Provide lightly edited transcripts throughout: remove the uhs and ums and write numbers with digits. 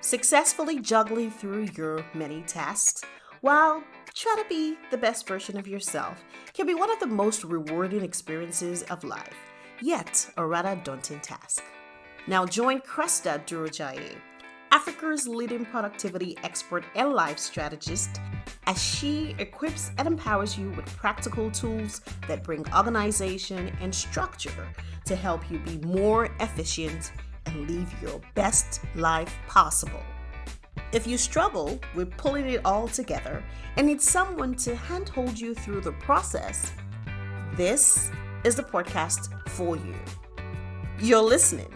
Successfully juggling through your many tasks while trying to be the best version of yourself can be one of the most rewarding experiences of life, yet a rather daunting task. Now join Cresta Durojaiye, Africa's leading productivity expert and life strategist, as she equips and empowers you with practical tools that bring organization and structure to help you be more efficient and live your best life possible. If you struggle with pulling it all together and need someone to handhold you through the process, this is the podcast for you. You're listening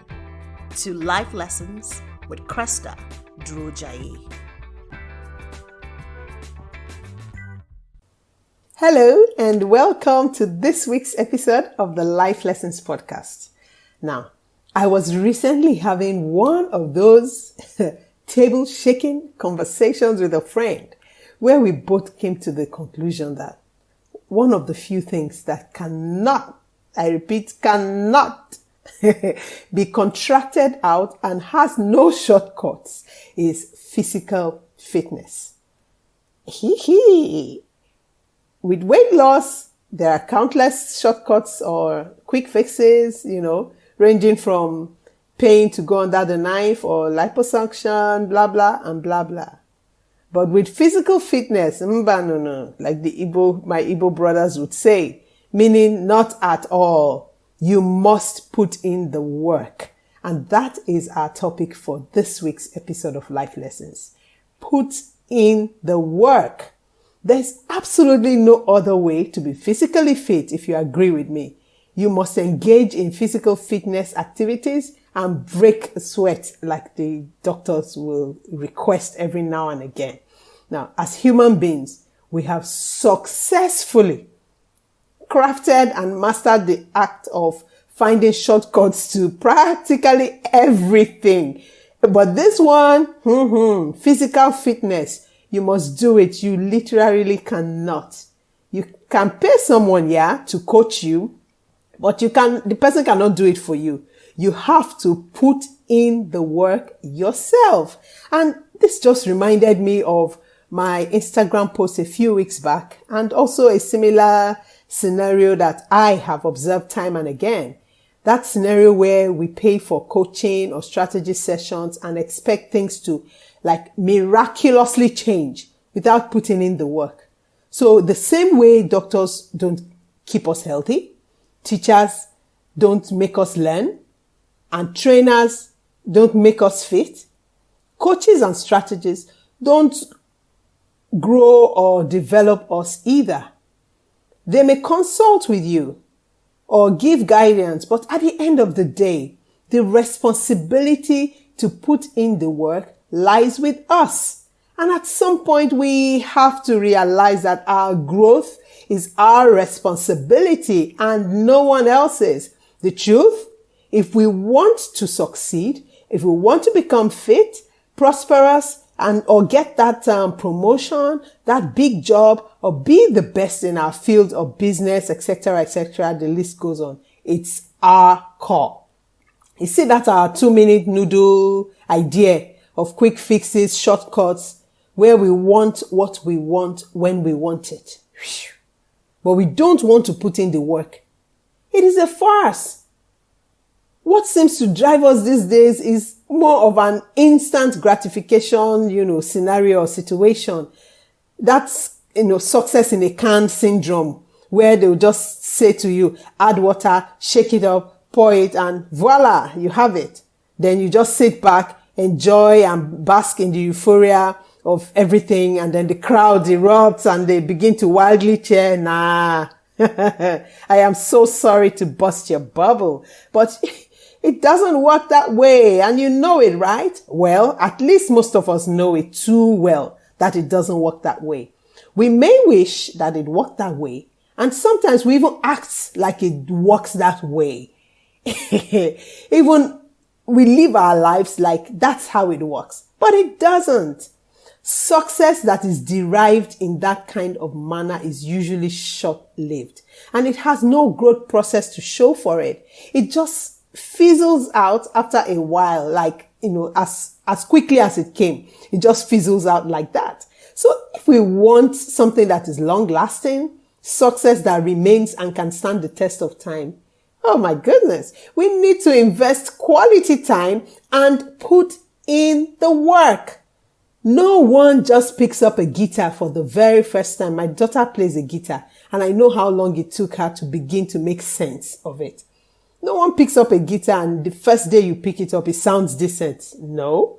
to Life Lessons with Cresta Durojaiye. Hello and welcome to this week's episode of the Life Lessons podcast. Now, I was recently having one of those table-shaking conversations with a friend where we both came to the conclusion that one of the few things that cannot be contracted out and has no shortcuts is physical fitness. With weight loss, there are countless shortcuts or quick fixes, ranging from paying to go under the knife or liposuction, blah, blah, and blah, blah. But with physical fitness, no, like my Igbo brothers would say, meaning not at all. You must put in the work. And that is our topic for this week's episode of Life Lessons. Put in the work. There's absolutely no other way to be physically fit, if you agree with me. You must engage in physical fitness activities and break a sweat like the doctors will request every now and again. Now, as human beings, we have successfully crafted and mastered the act of finding shortcuts to practically everything. But this one, physical fitness, you must do it. You literally cannot. You can pay someone, to coach you, but the person cannot do it for you. You have to put in the work yourself. And this just reminded me of my Instagram post a few weeks back, and also a similar scenario that I have observed time and again. That scenario where we pay for coaching or strategy sessions and expect things to miraculously change without putting in the work. So the same way doctors don't keep us healthy, teachers don't make us learn, and trainers don't make us fit, coaches and strategists don't grow or develop us either. They may consult with you or give guidance, but at the end of the day, the responsibility to put in the work lies with us. And at some point, we have to realize that our growth is our responsibility and no one else's. The truth, if we want to succeed, if we want to become fit, prosperous, or get that promotion, that big job, or be the best in our field of business, etc., the list goes on. It's our call. You see, that's our 2-minute noodle idea of quick fixes, shortcuts, where we want what we want when we want it. But we don't want to put in the work. It is a farce. What seems to drive us these days is more of an instant gratification, scenario or situation. That's, success in a can syndrome, where they'll just say to you, add water, shake it up, pour it, and voila, you have it. Then you just sit back, enjoy and bask in the euphoria of everything, and then the crowd erupts and they begin to wildly cheer. Nah, I am so sorry to bust your bubble, but it doesn't work that way, and you know it, right? Well, at least most of us know it too well that it doesn't work that way. We may wish that it worked that way, and sometimes we even act like it works that way. Even we live our lives like that's how it works, but it doesn't. Success that is derived in that kind of manner is usually short-lived, and it has no growth process to show for it. It just fizzles out after a while, like as quickly as it came. It just fizzles out like that. So if we want something that is long lasting, success that remains and can stand the test of time, oh my goodness, we need to invest quality time and put in the work. No one just picks up a guitar for the very first time. My daughter plays a guitar and I know how long it took her to begin to make sense of it. No one picks up a guitar and the first day you pick it up, it sounds decent. No.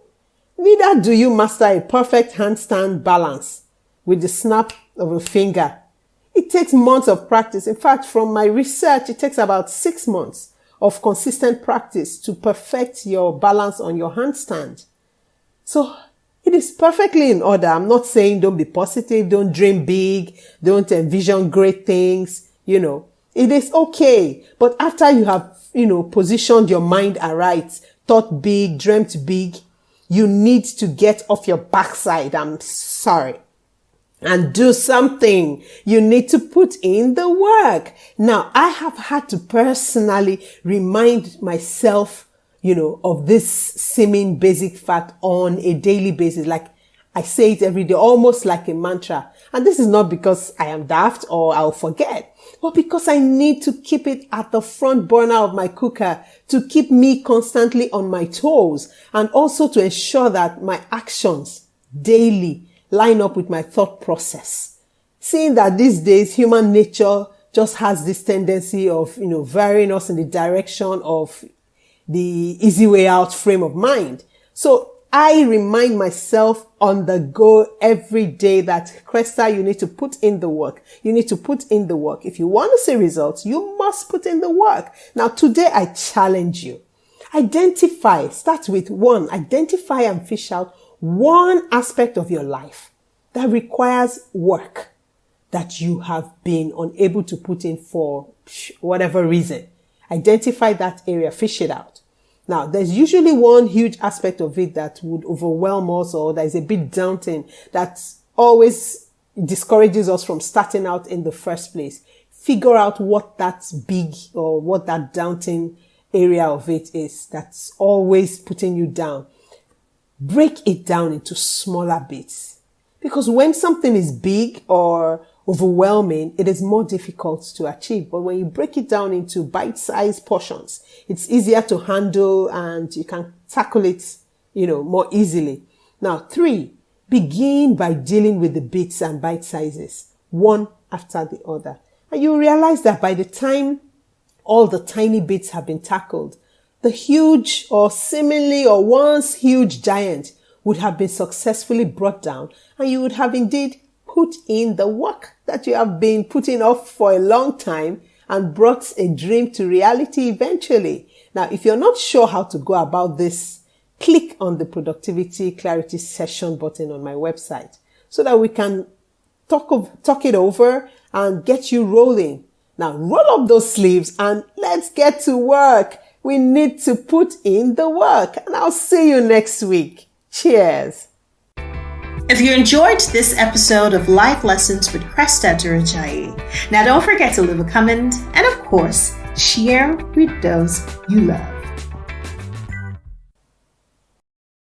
Neither do you master a perfect handstand balance with the snap of a finger. It takes months of practice. In fact, from my research, it takes about 6 months of consistent practice to perfect your balance on your handstand. So it is perfectly in order. I'm not saying don't be positive, don't dream big, don't envision great things, It is okay. But after you have, positioned your mind aright, thought big, dreamt big, you need to get off your backside. I'm sorry. And do something. You need to put in the work. Now, I have had to personally remind myself, of this seeming basic fact on a daily basis. Like I say it every day, almost like a mantra. And this is not because I am daft or I'll forget, but because I need to keep it at the front burner of my cooker to keep me constantly on my toes and also to ensure that my actions daily line up with my thought process. Seeing that these days human nature just has this tendency of, varying us in the direction of the easy way out frame of mind. So I remind myself on the go every day that, Cresta, you need to put in the work. You need to put in the work. If you want to see results, you must put in the work. Now, today I challenge you. Start with one. Identify and fish out one aspect of your life that requires work that you have been unable to put in for whatever reason. Identify that area, fish it out. Now, there's usually one huge aspect of it that would overwhelm us or that is a bit daunting, that always discourages us from starting out in the first place. Figure out what that big or what that daunting area of it is that's always putting you down. Break it down into smaller bits. Because when something is big or overwhelming, it is more difficult to achieve. But when you break it down into bite-sized portions, it's easier to handle and you can tackle it, more easily. Now, 3, begin by dealing with the bits and bite sizes, one after the other. And you realize that by the time all the tiny bits have been tackled, the huge or seemingly or once huge giant would have been successfully brought down, and you would have indeed put in the work that you have been putting off for a long time and brought a dream to reality eventually. Now, if you're not sure how to go about this, click on the Productivity Clarity Session button on my website so that we can talk it over and get you rolling. Now, roll up those sleeves and let's get to work. We need to put in the work, and I'll see you next week. Cheers. If you enjoyed this episode of Life Lessons with Cresta Durojaiye, now don't forget to leave a comment and, of course, share with those you love.